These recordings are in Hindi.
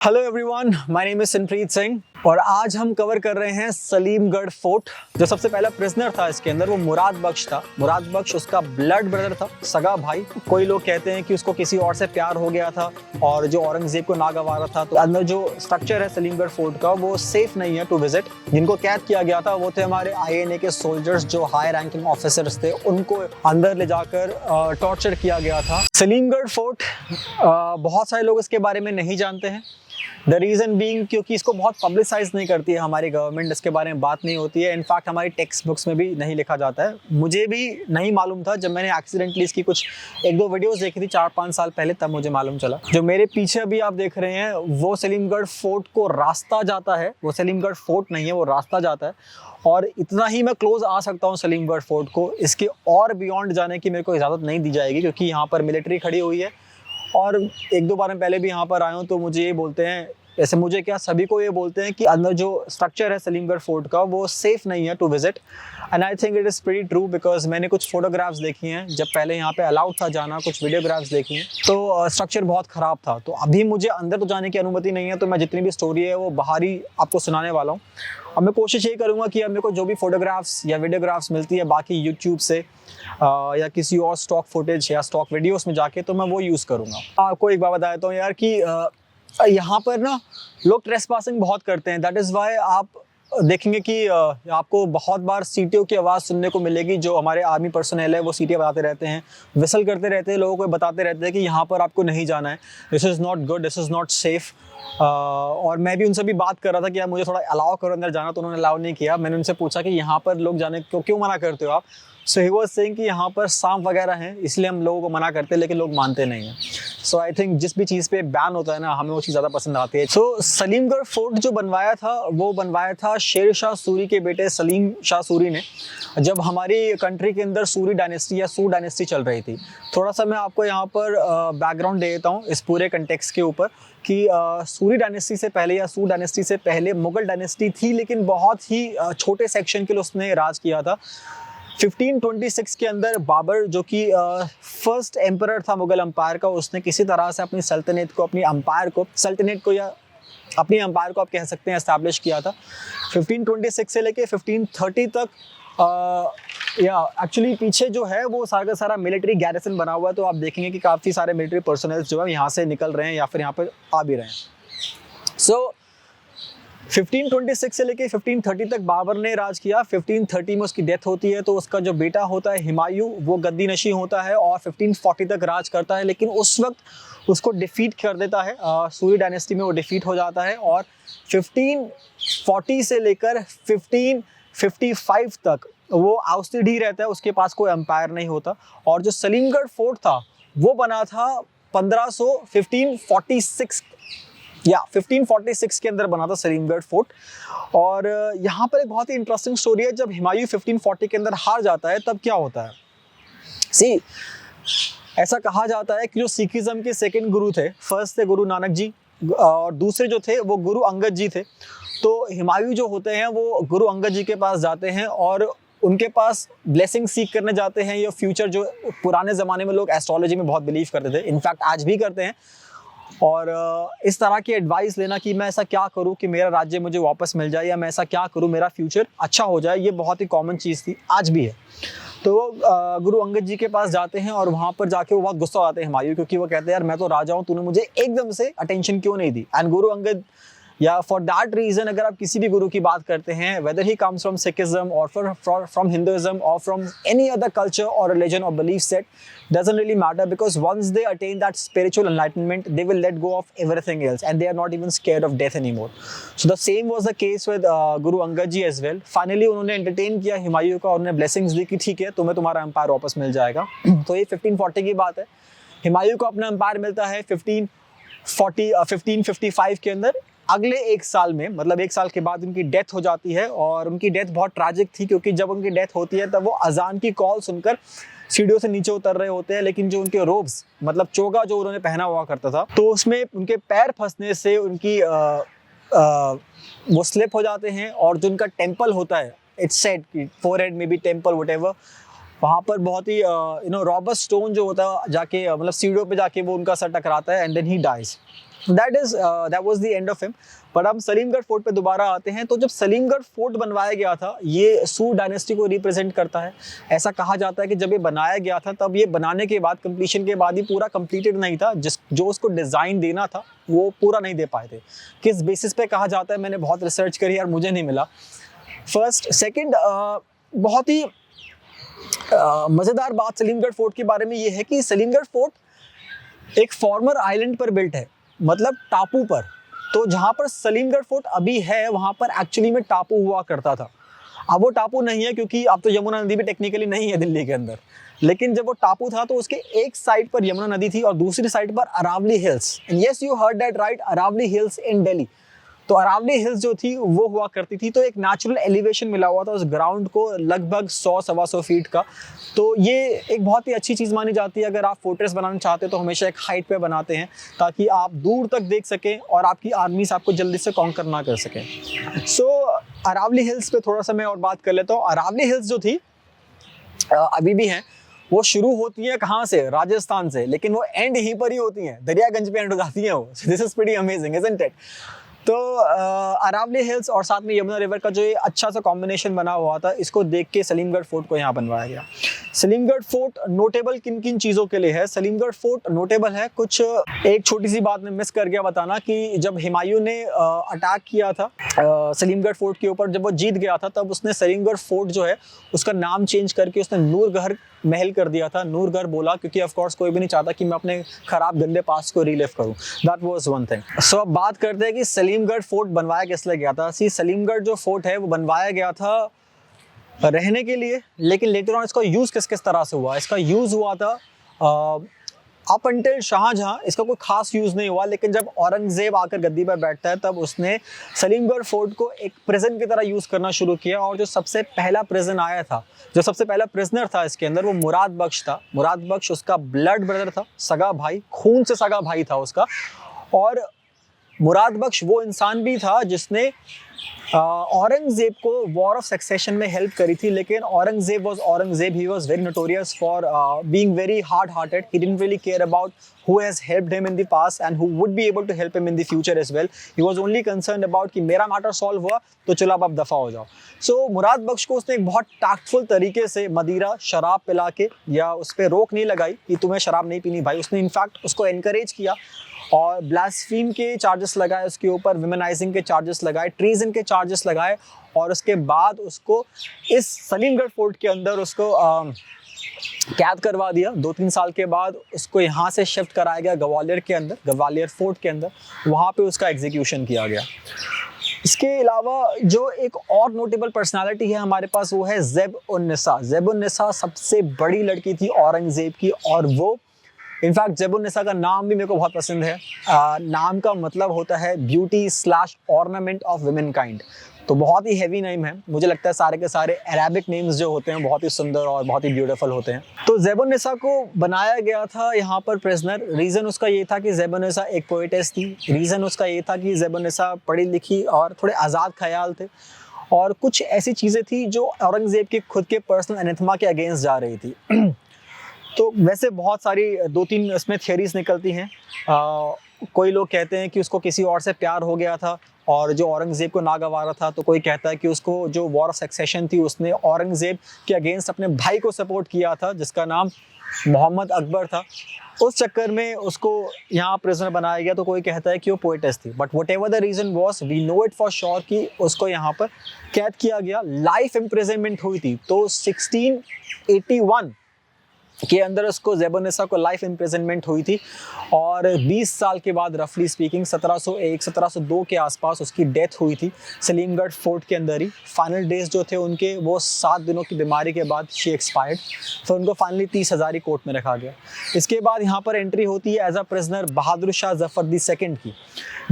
Hello everyone, my name is Sinpreet Singh और आज हम कवर कर रहे हैं सलीमगढ़ फोर्ट। जो सबसे पहला प्रिजनर था इसके अंदर वो मुराद बख्श था। मुराद बख्श उसका ब्लड ब्रदर था, सगा भाई। कोई लोग कहते हैं कि उसको किसी और से प्यार हो गया था और जो औरंगजेब को नागवारा था। तो अंदर जो स्ट्रक्चर है सलीमगढ़ फोर्ट का वो सेफ नहीं है टू विजिट। जिनको कैद किया गया था वो थे हमारे INA के सोल्जर्स, जो हाई रैंकिंग ऑफिसर्स थे। उनको अंदर ले जाकर टॉर्चर किया गया था। सलीमगढ़ फोर्ट बहुत सारे लोग इसके बारे में नहीं जानते हैं। द रीज़न बीइंग क्योंकि इसको बहुत पब्लिसाइज नहीं करती है हमारी गवर्नमेंट, इसके बारे में बात नहीं होती है। इनफैक्ट हमारी टेक्स्ट बुक्स में भी नहीं लिखा जाता है। मुझे भी नहीं मालूम था, जब मैंने एक्सीडेंटली इसकी कुछ 1-2 वीडियोस देखी थी 4-5 साल पहले, तब मुझे मालूम चला। जो मेरे पीछे अभी आप देख रहे हैं वो सलीमगढ़ फोर्ट को रास्ता जाता है। वो सलीमगढ़ फोर्ट नहीं है, वो रास्ता जाता है। और इतना ही मैं क्लोज आ सकता हूँ सलीमगढ़ फोर्ट को। इसके और बियॉन्ड जाने की मेरे को इजाज़त नहीं दी जाएगी क्योंकि यहाँ पर मिलिट्री खड़ी हुई है। और 1-2 बार मैं पहले भी यहाँ पर आया हूँ तो मुझे ये बोलते हैं, ऐसे मुझे क्या सभी को ये बोलते हैं कि अंदर जो स्ट्रक्चर है सलीमगढ़ फोर्ट का वो सेफ नहीं है to visit. And I think it is pretty true because मैंने कुछ फोटोग्राफ्स देखी हैं जब पहले यहाँ पे अलाउड था जाना, कुछ वीडियोग्राफ्स देखी हैं तो स्ट्रक्चर बहुत ख़राब था। तो अभी मुझे अंदर तो जाने की अनुमति नहीं है, तो मैं जितनी भी स्टोरी है वो बाहर ही आपको सुनाने वाला हूँ। अब मैं कोशिश ये करूँगा कि अब मेरे को जो भी फोटोग्राफ्स या वीडियोग्राफ्स मिलती है बाकी यूट्यूब से या किसी और स्टॉक फुटेज या स्टॉक वीडियोस में जाके, तो मैं वो यूज़ करूँगा। आपको एक बात बता देता हूँ यार कि यहाँ पर ना लोग ट्रेसपासिंग बहुत करते हैं। दैट इज़ वाई आप देखेंगे कि आपको बहुत बार सीटियों की आवाज़ सुनने को मिलेगी। जो हमारे आर्मी पर्सनल है वो सीटियाँ बजाते रहते हैं, विसल करते रहते हैं, लोगों को बताते रहते हैं कि यहाँ पर आपको नहीं जाना है, this is not good, this is not safe. और मैं भी उनसे भी बात कर रहा था कि यार मुझे थोड़ा अलाउ करो अंदर जाना, तो उन्होंने अलाउ नहीं किया। मैंने उनसे पूछा कि यहाँ पर लोग जाने को क्यों मना करते हो आप। सो ही वाज सेइंग कि यहाँ पर सांप वगैरह हैं इसलिए हम लोगों को मना करते हैं, लेकिन लोग मानते नहीं हैं। सो आई थिंक जिस भी चीज़ पे बैन होता है ना, हमें वो चीज़ ज़्यादा पसंद आती है। सो सलीमगढ़ फोर्ट जो बनवाया था वो बनवाया था शेर शाह सूरी के बेटे सलीम शाह सूरी ने, जब हमारी कंट्री के अंदर सूरी डायनेस्टी या सूर डायनेस्टी चल रही थी। थोड़ा सा मैं आपको यहाँ पर बैकग्राउंड दे देता हूँ इस पूरे कंटेक्स्ट के ऊपर कि सूरी डायनेस्टी से पहले या सूर डायनेस्टी से पहले मुगल डायनेस्टी थी, लेकिन बहुत ही छोटे सेक्शन के लिए उसने राज किया था। 1526 के अंदर बाबर, जो कि फर्स्ट एम्परर था मुगल अम्पायर का, उसने किसी तरह से अपनी सल्तनत को, अपनी अम्पायर को, सल्तनत को या अपनी अम्पायर को आप कह सकते हैं, एस्टैब्लिश किया था। 1526 से लेके 1530 तक या एक्चुअली पीछे जो है वो सारा का सारा मिलिट्री गैरिसन बना हुआ है। तो आप देखेंगे कि काफ़ी सारे मिलिट्री पर्सनल जो है यहाँ से निकल रहे हैं या फिर यहाँ पर आ भी रहे हैं। सो 1526 से लेके 1530 तक बाबर ने राज किया। 1530 में उसकी डेथ होती है, तो उसका जो बेटा होता है हुमायूं वो गद्दी नशी होता है और 1540 तक राज करता है। लेकिन उस वक्त उसको डिफीट कर देता है, सूरी डायनेस्टी में वो डिफीट हो जाता है। और 1540 से लेकर 1555 तक वो आउस्टेड ही रहता है, उसके पास कोई एम्पायर नहीं होता। और जो सलीमगढ़ फोर्ट था वो बना था 1546 के अंदर बना था सलीमगढ़ फोर्ट। और यहाँ पर एक बहुत ही इंटरेस्टिंग स्टोरी है। जब हुमायूं 1540 के अंदर हार जाता है तब क्या होता है, ऐसा कहा जाता है कि जो सिखिज्म के सेकंड गुरु थे, फर्स्ट थे गुरु नानक जी और दूसरे जो थे वो गुरु अंगद जी थे। तो हुमायूं जो होते हैं वो गुरु अंगद जी के पास जाते हैं और उनके पास ब्लेसिंग सीख करने जाते हैं। ये फ्यूचर, जो पुराने ज़माने में लोग एस्ट्रोलॉजी में बहुत बिलीव करते थे, इनफैक्ट आज भी करते हैं। और इस तरह की एडवाइस लेना कि मैं ऐसा क्या करूं कि मेरा राज्य मुझे वापस मिल जाए, या मैं ऐसा क्या करूं मेरा फ्यूचर अच्छा हो जाए, ये बहुत ही कॉमन चीज़ थी, आज भी है। तो गुरु अंगद जी के पास जाते हैं और वहाँ पर जाके वो बहुत गुस्सा आते हैं हुमायूं, क्योंकि वो कहते हैं यार मैं तो राजा हूँ, तूने मुझे एकदम से अटेंशन क्यों नहीं दी। एंड गुरु अंगद, या फॉर दैट रीज़न, अगर आप किसी भी गुरु की बात करते हैं, weather he comes from Sikhism और फ्रॉम हिंदुइज्म और फ्रॉम एनी अदर कल्चर और रिलीजन और belief set, doesn't really matter, because once they attain that spiritual enlightenment they will let go of everything else and they are not even scared of death anymore. So the same was the case with Guru Angad ji as well. Finally उन्होंने entertain किया हुमायूं का और उन्हें blessings दी कि ठीक है तुम्हें तुम्हारा एम्पायर वापस मिल जाएगा। तो ये 1540 की बात है। हुमायूं को अपना एम्पायर मिलता है 1555 के अंदर। अगले एक साल में, मतलब एक साल के बाद उनकी डेथ हो जाती है। और उनकी डेथ बहुत ट्रैजिक थी, क्योंकि जब उनकी डेथ होती है तब वो अजान की कॉल सुनकर सीढ़ियों से नीचे उतर रहे होते हैं, लेकिन जो उनके रोब्स, मतलब चोगा जो उन्होंने पहना हुआ करता था, तो उसमें उनके पैर फंसने से उनकी वो स्लिप हो जाते हैं। और जो उनका टेम्पल होता है, इट्स सेड कि फोरहेड में भी टेम्पल व्हाटएवर, वहाँ पर बहुत ही रॉबस्ट स्टोन जो होता है जाके मतलब सीढ़ियों पे जाके वो उनका सर टकराता है and then he dies. that was the end of him. पर हम सलीमगढ़ फोर्ट पे दोबारा आते हैं। तो जब सलीमगढ़ फोर्ट बनवाया गया था, ये सूर डायनेस्टी को रिप्रेजेंट करता है। ऐसा कहा जाता है कि जब ये बनाया गया था तब ये बनाने के बाद, कंप्लीशन के बाद ही पूरा कंप्लीटेड नहीं था। जो उसको डिज़ाइन देना था वो पूरा नहीं दे पाए थे। किस बेसिस पे कहा जाता है, मैंने बहुत रिसर्च करी यार, मुझे नहीं मिला। फर्स्ट, सेकेंड, बहुत ही मज़ेदार बात सलीमगढ़ फोर्ट के बारे में ये है कि सलीमगढ़ फोर्ट एक फॉर्मर आइलैंड पर बिल्ट है, मतलब टापू पर। तो जहाँ पर सलीमगढ़ फोर्ट अभी है वहाँ पर एक्चुअली में टापू हुआ करता था। अब वो टापू नहीं है क्योंकि अब तो यमुना नदी भी टेक्निकली नहीं है दिल्ली के अंदर, लेकिन जब वो टापू था तो उसके एक साइड पर यमुना नदी थी और दूसरी साइड पर Aravali hills. Yes, you heard that right, Aravali hills in Delhi. तो अरावली हिल्स जो थी वो हुआ करती थी, तो एक नेचुरल एलिवेशन मिला हुआ था उस ग्राउंड को, लगभग 100-125 फीट का। तो ये एक बहुत ही अच्छी चीज़ मानी जाती है। अगर आप फोर्ट्रेस बनाना चाहते हैं तो हमेशा एक हाइट पे बनाते हैं ताकि आप दूर तक देख सकें और आपकी आर्मीज आपको जल्दी से कॉन्कर ना कर सकें। सो अरावली हिल्स पे थोड़ा सा मैं और बात कर लेता हूँ। अरावली हिल्स जो थी अभी भी हैं, वो शुरू होती है कहाँ से? राजस्थान से, लेकिन वो एंड यहीं पर ही होती हैं, दरियागंज पे एंड हो जाती हैं वो। This is pretty amazing, isn't it? तो अरावली हिल्स और साथ में यमुना रिवर का जो ये अच्छा सा कॉम्बिनेशन बना हुआ था, इसको देख के सलीमगढ़ फोर्ट को यहाँ बनवाया गया। सलीमगढ़ फोर्ट नोटेबल किन किन चीज़ों के लिए है? सलीमगढ़ फोर्ट नोटेबल है कुछ, एक छोटी सी बात मैं मिस कर गया बताना कि जब हुमायूं ने अटैक किया था सलीमगढ़ फोर्ट के ऊपर, जब वो जीत गया था तब उसने सलीमगढ़ फोर्ट जो है उसका नाम चेंज करके उसने नूरगढ़ महल कर दिया था। नूरगढ़ बोला क्योंकि ऑफ कोर्स कोई भी नहीं चाहता कि मैं अपने खराब गंदे पास्ट को रिलिव करूं। That was one thing. So अब बात करते हैं कि सलीमगढ़ फोर्ट बनवाया किस लिए गया था। सलीमगढ़ जो फोर्ट है वो बनवाया गया था रहने के लिए, लेकिन लेटर ऑन इसका यूज़ किस किस तरह से हुआ? इसका यूज़ हुआ था अप अंटिल शाहजहां, इसका कोई खास यूज़ नहीं हुआ, लेकिन जब औरंगजेब आकर गद्दी पर बैठता है तब उसने सलीमगढ़ फोर्ट को एक प्रिजन की तरह यूज़ करना शुरू किया। और जो सबसे पहला प्रिजन आया था, जो सबसे पहला प्रिजनर था इसके अंदर, वो मुराद बख्श था। मुराद बख्श उसका ब्लड ब्रदर था, सगा भाई, खून से सगा भाई था उसका। और मुराद बख्श वो इंसान भी था जिसने औरंगजेब को वॉर ऑफ सक्सेशन में हेल्प करी थी, लेकिन Aurangzeb he was very notorious for being very hard hearted. He didn't really care about who has helped him in the past and who would be able to help him in the future as well. He was only concerned about कि मेरा मैटर सॉल्व हुआ तो चलो अब दफा हो जाओ। सो मुराद बख्श को उसने एक बहुत टैक्टफुल तरीके से मदिरा शराब पिला के, या उस पर रोक नहीं लगाई कि तुम्हें शराब नहीं पीनी भाई, उसने इनफैक्ट उसको एनकरेज किया और ब्लास्फेमी के चार्जेस लगाए उसके ऊपर, विमेनाइजिंग के चार्जेस लगाए, ट्रीजन के चार्जेस लगाए। और उसके बाद उसको इस सलीमगढ़ फोर्ट के अंदर उसको कैद करवा दिया। 2-3 साल के बाद उसको यहाँ से शिफ्ट कराया गया ग्वालियर के अंदर, ग्वालियर फोर्ट के अंदर, वहाँ पे उसका एग्जीक्यूशन किया गया। इसके अलावा जो एक और नोटेबल पर्सनालिटी है हमारे पास वो है ज़ैब-उन-निसा। ज़ैब-उन-निसा सबसे बड़ी लड़की थी औरंगज़ेब की, और वो इनफैक्ट ज़ैब-उन-निसा का नाम भी मेरे को बहुत पसंद है। नाम का मतलब होता है ब्यूटी/ऑर्नामेंट ऑफ वुमेन काइंड। तो बहुत ही हैवी नेम है। मुझे लगता है सारे के सारे अरेबिक नेम्स जो होते हैं बहुत ही सुंदर और बहुत ही ब्यूटीफुल होते हैं। तो ज़ैब-उन-निसा को बनाया गया था यहाँ पर प्रिजनर। रीज़न उसका ये था कि ज़ैब-उन-निसा एक पोएटेस थी। रीज़न उसका ये था कि ज़ैब-उन-निसा पढ़ी लिखी और थोड़े आज़ाद ख्याल थे, और कुछ ऐसी चीज़ें थी जो औरंगज़ेब के खुद के पर्सनल एनेथमा के अगेंस्ट जा रही थी। तो वैसे बहुत सारी 2-3 इसमें थियरीज निकलती हैं। कोई लोग कहते हैं कि उसको किसी और से प्यार हो गया था और जो औरंगज़ेब को नागवारा था। तो कोई कहता है कि उसको जो वॉर ऑफ सक्सेशन थी उसने औरंगज़ेब के अगेंस्ट अपने भाई को सपोर्ट किया था जिसका नाम मोहम्मद अकबर था। उस चक्कर में उसको यहाँ प्रिजनर बनाया गया। तो कोई कहता है कि वो पोएटेस थी, but whatever the reason was, we know it for sure कि उसको यहाँ पर कैद किया गया। लाइफ इम्प्रिजनमेंट हुई थी। तो 1681 के अंदर उसको ज़ैब-उन-निसा को लाइफ इम्प्रिजनमेंट हुई थी, और 20 साल के बाद रफली स्पीकिंग 1701-1702 के आसपास उसकी डेथ हुई थी सलीमगढ़ फोर्ट के अंदर ही। फाइनल डेज जो थे उनके वो 7 दिनों की बीमारी के बाद शी एक्सपायर्ड। तो उनको फाइनली 30 हज़ारी कोर्ट में रखा गया। इसके बाद यहाँ पर एंट्री होती है as a prisoner Bahadur Shah Zafar II की।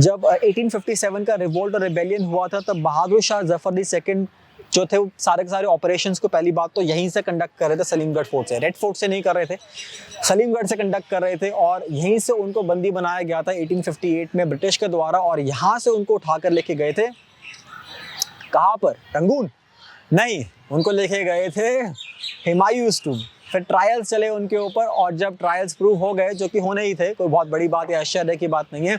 जब 1857 का रिवोल्ट और रिबेलियन हुआ था तब बहादुर शाह जफ़र II जो थे वो सारे के सारे ऑपरेशंस को पहली बात तो यहीं से कंडक्ट कर रहे थे, सलीमगढ़ फोर्ट से। रेड फोर्ट से नहीं कर रहे थे, सलीमगढ़ से कंडक्ट कर रहे थे, और यहीं से उनको बंदी बनाया गया था 1858 में ब्रिटिश के द्वारा। और यहाँ से उनको उठाकर लेके गए थे कहाँ पर? रंगून नहीं, उनको लेके गए थे हुमायूंस टूम। फिर ट्रायल्स चले उनके ऊपर, और जब ट्रायल्स प्रूव हो गए, जो कि होने ही थे, कोई बहुत बड़ी बात या आश्चर्य की बात नहीं है,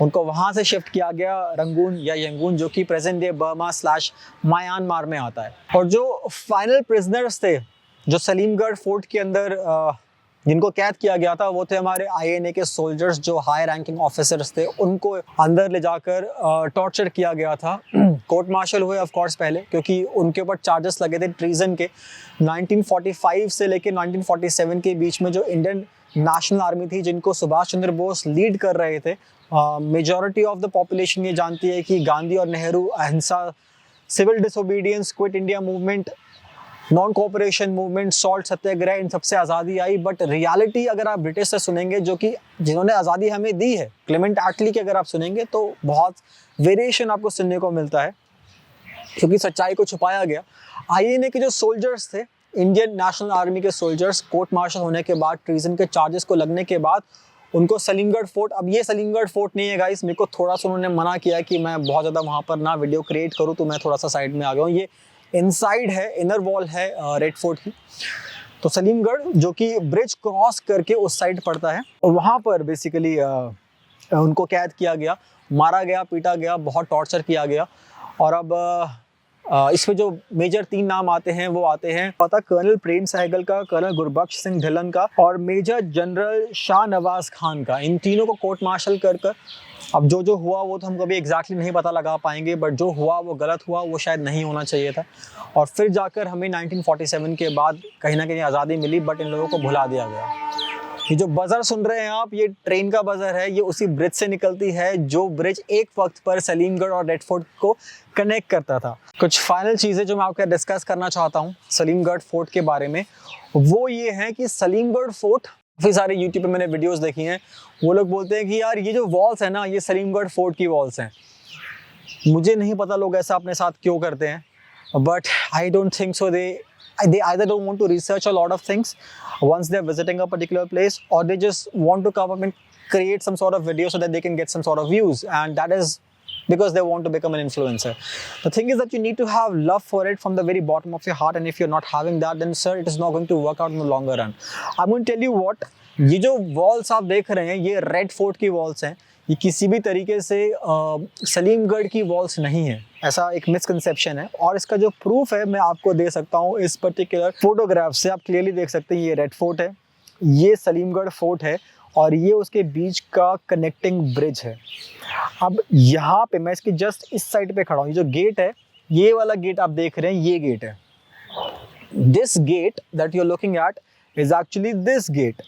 उनको वहाँ से शिफ्ट किया गया रंगून या यंगून, जो कि प्रेजेंट डे बर्मा / म्यांमार में आता है। और जो फाइनल प्रिजनर्स थे जो सलीमगढ़ फोर्ट के अंदर जिनको कैद किया गया था, वो थे हमारे INA के सोल्जर्स, जो हाई रैंकिंग ऑफिसर्स थे। उनको अंदर ले जाकर टॉर्चर किया गया था। कोर्ट मार्शल हुए ऑफ कोर्स पहले, क्योंकि उनके ऊपर चार्जेस लगे थे ट्रीजन के। 1945 से लेकर 1947 के बीच में जो इंडियन नेशनल आर्मी थी, जिनको सुभाष चंद्र बोस लीड कर रहे थे, मेजॉरिटी ऑफ द पॉपुलेशन ये जानती है कि गांधी और Nehru, ahimsa, civil disobedience, quit India movement, non cooperation movement, salt satyagraha, इन सबसे आज़ादी आई। बट रियलिटी अगर आप ब्रिटिश से सुनेंगे, जो कि जिन्होंने आज़ादी हमें दी है, क्लेमेंट एटली की अगर आप सुनेंगे, तो बहुत वेरिएशन आपको सुनने को मिलता है, क्योंकि सच्चाई को छुपाया गया। INA के जो सोल्जर्स थे, इंडियन नेशनल आर्मी के सोल्जर्स, कोर्ट मार्शल होने के बाद, ट्रीजन के चार्जेस को लगने के बाद, उनको सलीमगढ़ फोर्ट, अब ये सलीमगढ़ फोर्ट नहीं है गाइस, मेरे को थोड़ा सा उन्होंने मना किया कि मैं बहुत ज़्यादा वहाँ पर ना वीडियो क्रिएट करूँ, तो मैं थोड़ा सा साइड में आ गया हूँ। ये इनसाइड है, इनर वॉल है रेड फोर्ट की। तो सलीमगढ़, जो कि ब्रिज क्रॉस करके उस साइड पड़ता है, और वहाँ पर बेसिकली उनको कैद किया गया, मारा गया, पीटा गया, बहुत टॉर्चर किया गया। और अब इसमें जो मेजर 3 नाम आते हैं, वो आते हैं पता कर्नल प्रेम सहगल का, कर्नल गुरबख्श सिंह ढिल्लन का, और मेजर जनरल शाहनवाज खान का। इन तीनों को कोर्ट मार्शल कर अब जो हुआ वो तो हम कभी एग्जैक्टली नहीं पता लगा पाएंगे, बट जो हुआ वो गलत हुआ, वो शायद नहीं होना चाहिए था। और फिर जाकर हमें 1947 के बाद कहीं ना कहीं आज़ादी मिली, बट इन लोगों को भुला दिया गया। ये जो बजर सुन रहे हैं आप, ये ट्रेन का बजर है, ये उसी ब्रिज से निकलती है, जो ब्रिज एक वक्त पर सलीमगढ़ और रेड फोर्ट को कनेक्ट करता था। कुछ फाइनल चीज़ें जो मैं आपके डिस्कस करना चाहता हूँ सलीमगढ़ फोर्ट के बारे में, वो ये है कि सलीमगढ़ फोर्ट, काफ़ी सारे यूट्यूब पे मैंने वीडियोस देखी हैं, वो लोग बोलते हैं कि यार ये जो वॉल्स है ना, ये सलीमगढ़ फोर्ट की वॉल्स हैं। मुझे नहीं पता लोग ऐसा अपने साथ क्यों करते हैं, but I don't think so. They either don't want to research a lot of things once they're visiting a particular place, or they just want to come up and create some sort of video so that they can get some sort of views, and that is because they want to become an influencer. The thing is that you need to have love for it from the very bottom of your heart, and if you're not having that, then sir, it is not going to work out in the longer run. I'm going to tell you what, ये जो वॉल्स आप देख रहे हैं, ये रेड फोर्ट की वॉल्स हैं। ये किसी भी तरीके से सलीमगढ़ की वॉल्स नहीं है, ऐसा एक मिसकंसेप्शन है। और इसका जो प्रूफ है मैं आपको दे सकता हूँ इस पर्टिकुलर फोटोग्राफ से। आप क्लियरली देख सकते हैं, ये रेड फोर्ट है, ये सलीमगढ़ फोर्ट है, और ये उसके बीच का कनेक्टिंग ब्रिज है। अब यहाँ पे मैं इसकी जस्ट इस साइड पे खड़ा हूँ। ये जो गेट है, ये वाला गेट आप देख रहे हैं, ये गेट है। This gate that you are looking at is actually this gate.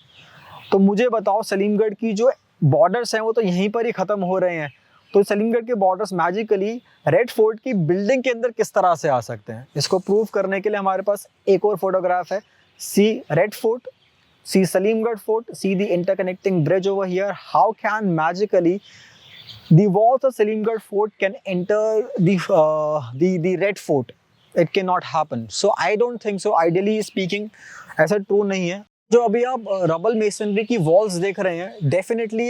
तो मुझे बताओ, सलीमगढ़ की जो बॉर्डर्स हैं वो तो यहीं पर ही ख़त्म हो रहे हैं, तो सलीमगढ़ के बॉर्डर्स मैजिकली रेड फोर्ट की बिल्डिंग के अंदर किस तरह से आ सकते हैं? इसको प्रूव करने के लिए हमारे पास एक और फोटोग्राफ है। See Red Fort, see Salimgarh Fort, see the interconnecting bridge over here. How can magically the walls of Salimgarh Fort can enter the Red Fort? It cannot happen. So I don't think so. Ideally speaking, ऐसा ट्रू नहीं है। जो अभी आप रबल मेसनरी की वॉल्स देख रहे हैं, डेफिनेटली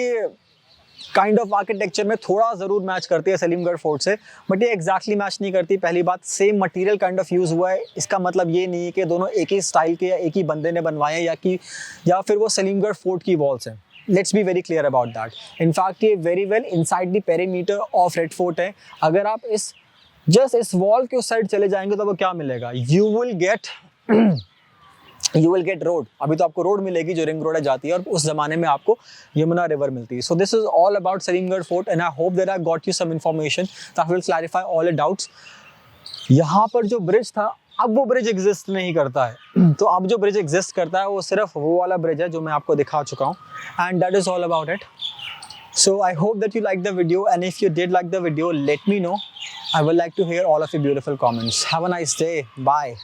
काइंड ऑफ आर्किटेक्चर में थोड़ा ज़रूर मैच करती है सलीमगढ़ फोर्ट से, बट ये एग्जैक्टली मैच नहीं करती। पहली बात, same material kind of use हुआ है, इसका मतलब ये नहीं है कि दोनों एक ही स्टाइल के या एक ही बंदे ने बनवाए या फिर वो सलीमगढ़ फोर्ट की वॉल्स हैं। Let's be very clear about that. In fact ये very well inside the perimeter of Red Fort है। अगर आप इस वॉल के उस साइड चले जाएंगे तो वो क्या मिलेगा? You will get road. अभी तो आपको रोड मिलेगी जो रिंग रोड जाती है, और उस जमाने में आपको यमुना रिवर मिलती है। So this is all about Salimgarh fort, and I hope that I got you some information that will clarify all your doubts. यहाँ पर जो ब्रिज था, अब वो ब्रिज एग्जिस्ट नहीं करता है। तो अब जो ब्रिज एग्जिस्ट करता है वो सिर्फ वो वाला ब्रिज है जो मैं आपको दिखा चुका हूँ, and that is all about it. So I hope that you liked the video, and if you did like the video, let me know. I would like to hear all of your beautiful comments. Have a nice day. Bye.